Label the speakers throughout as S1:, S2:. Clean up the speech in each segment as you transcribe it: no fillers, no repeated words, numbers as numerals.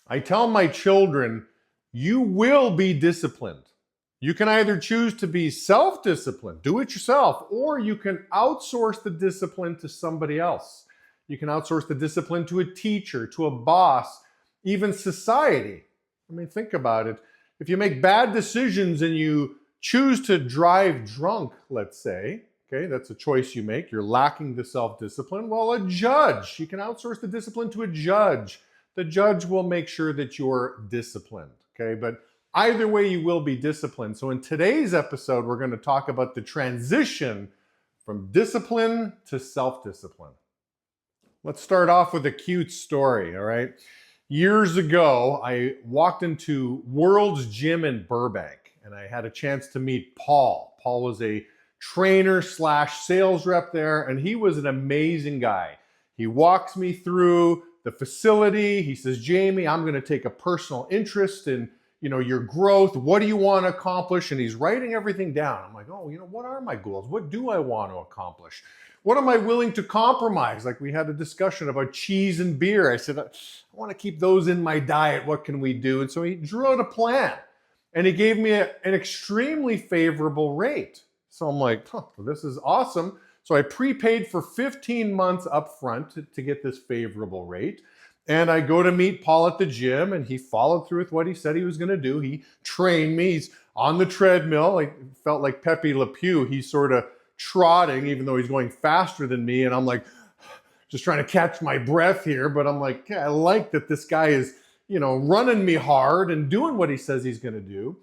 S1: I tell my children, you will be disciplined. You can either choose to be self-disciplined, do it yourself, or you can outsource the discipline to somebody else. You can outsource the discipline to a teacher, to a boss, even society. I mean, think about it. If you make bad decisions and you choose to drive drunk, let's say, okay, that's a choice you make. You're lacking the self-discipline. Well, a judge, you can outsource the discipline to a judge. The judge will make sure that you're disciplined, okay? But either way, you will be disciplined. So in today's episode, we're going to talk about the transition from discipline to self-discipline. Let's start off with a cute story, all right? Years ago, I walked into World's Gym in Burbank, and I had a chance to meet Paul. Paul was a trainer slash sales rep there, and he was an amazing guy. He walks me through the facility. He says, Jamie, I'm going to take a personal interest in your growth. What do you want to accomplish? And he's writing everything down. I'm like, oh, what are my goals? What do I want to accomplish? What am I willing to compromise? Like we had a discussion about cheese and beer. I said, I want to keep those in my diet. What can we do? And so he drew out a plan and he gave me an extremely favorable rate. So I'm like, well, this is awesome. So I prepaid for 15 months up front to get this favorable rate. And I go to meet Paul at the gym and he followed through with what he said he was going to do. He trained me. He's on the treadmill. I felt like Pepe Le Pew. He's sort of trotting, even though he's going faster than me. And I'm like, just trying to catch my breath here. But I'm like, yeah, I like that this guy is, running me hard and doing what he says he's going to do.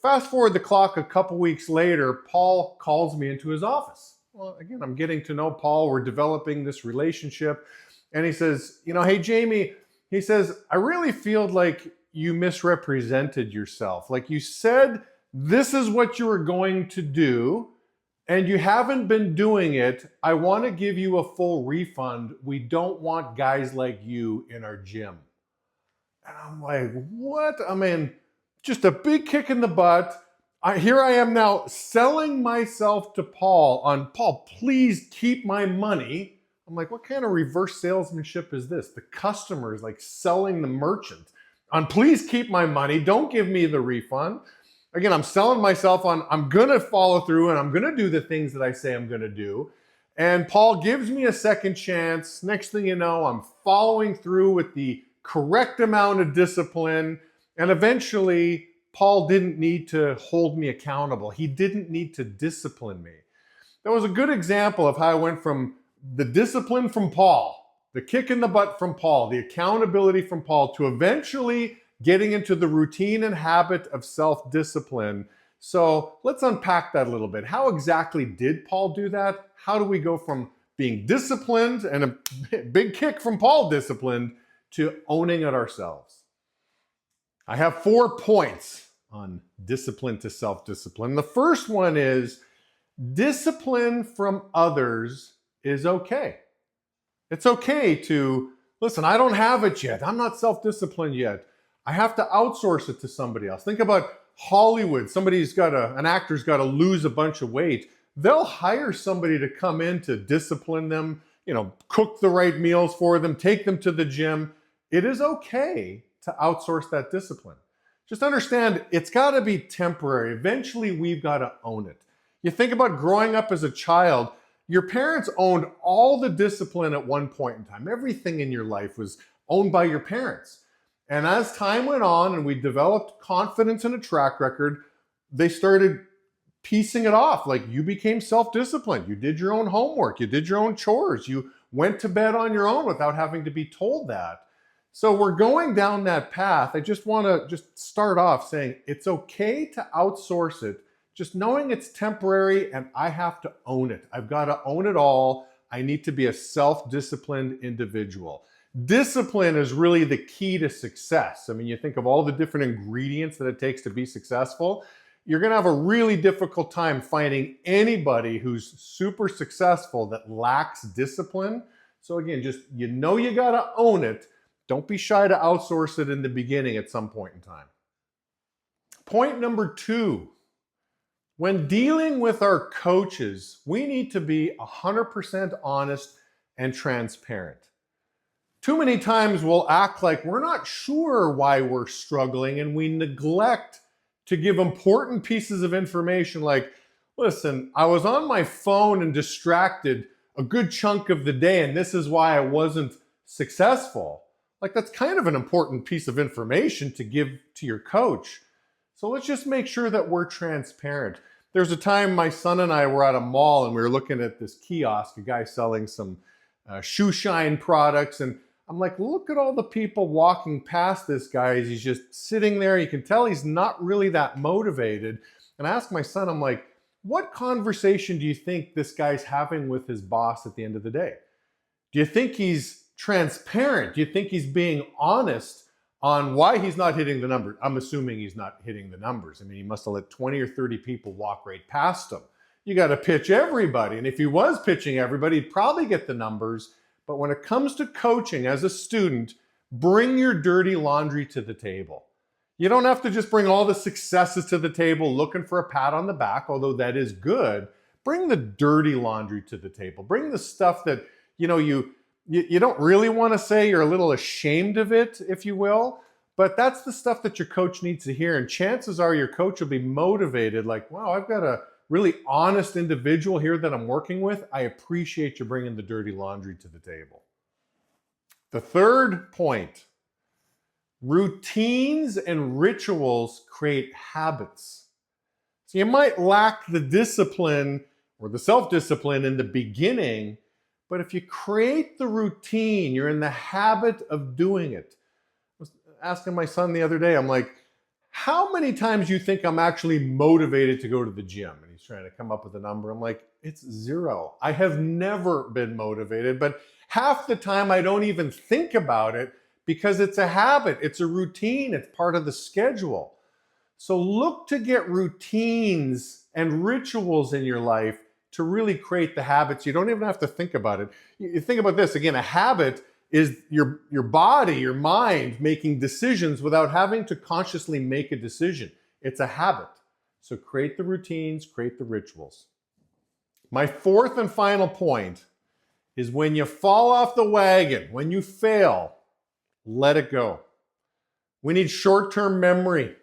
S1: Fast forward the clock a couple weeks later, Paul calls me into his office. Well, again, I'm getting to know Paul. We're developing this relationship. And he says, hey, Jamie, he says, I really feel like you misrepresented yourself. Like you said, this is what you were going to do, and you haven't been doing it. I want to give you a full refund. We don't want guys like you in our gym. And I'm like, what? I mean, just a big kick in the butt. Here I am now selling myself to Paul on, Paul, please keep my money. I'm like, what kind of reverse salesmanship is this? The customer is like selling the merchant on, please keep my money. Don't give me the refund. Again, I'm selling myself on, I'm going to follow through and I'm going to do the things that I say I'm going to do. And Paul gives me a second chance. Next thing you know, I'm following through with the correct amount of discipline. And eventually, Paul didn't need to hold me accountable. He didn't need to discipline me. That was a good example of how I went from the discipline from Paul, the kick in the butt from Paul, the accountability from Paul, to eventually getting into the routine and habit of self-discipline. So let's unpack that a little bit. How exactly did Paul do that? How do we go from being disciplined and a big kick from Paul disciplined to owning it ourselves? I have 4 points on discipline to self-discipline. The first one is discipline from others is okay. It's okay to, listen, I don't have it yet. I'm not self-disciplined yet. I have to outsource it to somebody else. Think about Hollywood. An actor's got to lose a bunch of weight. They'll hire somebody to come in to discipline them, cook the right meals for them, take them to the gym. It is okay to outsource that discipline. Just understand it's got to be temporary. Eventually, we've got to own it. You think about growing up as a child, your parents owned all the discipline at one point in time. Everything in your life was owned by your parents. And as time went on and we developed confidence and a track record, they started piecing it off. Like you became self-disciplined. You did your own homework. You did your own chores. You went to bed on your own without having to be told that. So we're going down that path. I just want to start off saying it's okay to outsource it, just knowing it's temporary and I have to own it. I've got to own it all. I need to be a self-disciplined individual. Discipline is really the key to success. I mean, you think of all the different ingredients that it takes to be successful. You're going to have a really difficult time finding anybody who's super successful that lacks discipline. So again, you got to own it. Don't be shy to outsource it in the beginning at some point in time. Point number 2, when dealing with our coaches, we need to be 100% honest and transparent. Too many times we'll act like we're not sure why we're struggling, and we neglect to give important pieces of information like, listen, I was on my phone and distracted a good chunk of the day, and this is why I wasn't successful. Like, that's kind of an important piece of information to give to your coach. So let's just make sure that we're transparent. There's a time my son and I were at a mall and we were looking at this kiosk, a guy selling some shoe shine products. And I'm like, look at all the people walking past this guy as he's just sitting there. You can tell he's not really that motivated. And I asked my son, I'm like, what conversation do you think this guy's having with his boss at the end of the day? Do you think he's transparent? Do you think he's being honest on why he's not hitting the numbers? I'm assuming he's not hitting the numbers. I mean, he must have let 20 or 30 people walk right past him. You got to pitch everybody. And if he was pitching everybody, he'd probably get the numbers. But when it comes to coaching as a student, bring your dirty laundry to the table. You don't have to just bring all the successes to the table looking for a pat on the back, although that is good. Bring the dirty laundry to the table. Bring the stuff that, you don't really want to say, you're a little ashamed of it, if you will. But that's the stuff that your coach needs to hear. And chances are your coach will be motivated like, wow, I've got a really honest individual here that I'm working with. I appreciate you bringing the dirty laundry to the table. The third point, routines and rituals create habits. So you might lack the discipline or the self-discipline in the beginning, but if you create the routine, you're in the habit of doing it. I was asking my son the other day, I'm like, how many times do you think I'm actually motivated to go to the gym? And he's trying to come up with a number. I'm like, it's 0. I have never been motivated, but half the time I don't even think about it because it's a habit, it's a routine, it's part of the schedule. So look to get routines and rituals in your life to really create the habits. You don't even have to think about it. You think about this, again, a habit is your body, your mind making decisions without having to consciously make a decision. It's a habit. So create the routines, create the rituals. My fourth and final point is when you fall off the wagon, when you fail, let it go. We need short-term memory.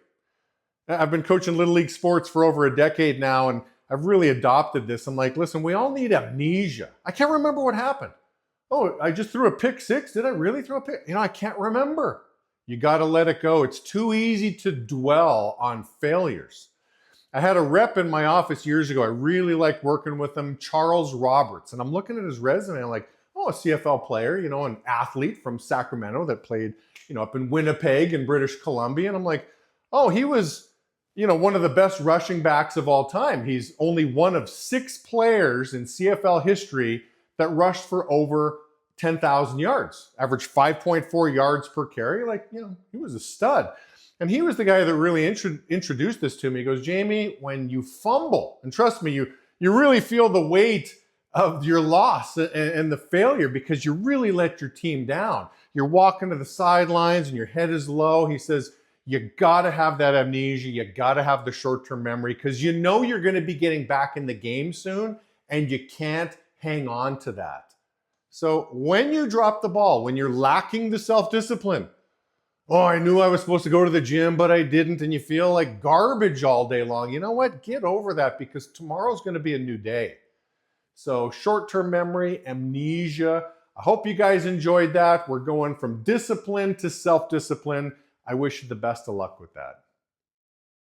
S1: I've been coaching Little League sports for over a decade now, and I've really adopted this. I'm like, listen, we all need amnesia. I can't remember what happened. Oh, I just threw a pick 6. Did I really throw a pick? I can't remember. You got to let it go. It's too easy to dwell on failures. I had a rep in my office years ago. I really liked working with him, Charles Roberts. And I'm looking at his resume. I'm like, oh, a CFL player, an athlete from Sacramento that played, up in Winnipeg in British Columbia. And I'm like, oh, he was, one of the best rushing backs of all time. He's only one of 6 players in CFL history that rushed for over 10,000 yards, averaged 5.4 yards per carry. He was a stud. And he was the guy that really introduced this to me. He goes, Jamie, when you fumble, and trust me, you really feel the weight of your loss and the failure because you really let your team down. You're walking to the sidelines and your head is low. He says, you got to have that amnesia. You got to have the short-term memory because you're going to be getting back in the game soon and you can't hang on to that. So when you drop the ball, when you're lacking the self-discipline, oh, I knew I was supposed to go to the gym, but I didn't, and you feel like garbage all day long, you know what? Get over that because tomorrow's going to be a new day. So short-term memory, amnesia. I hope you guys enjoyed that. We're going from discipline to self-discipline. I wish you the best of luck with that.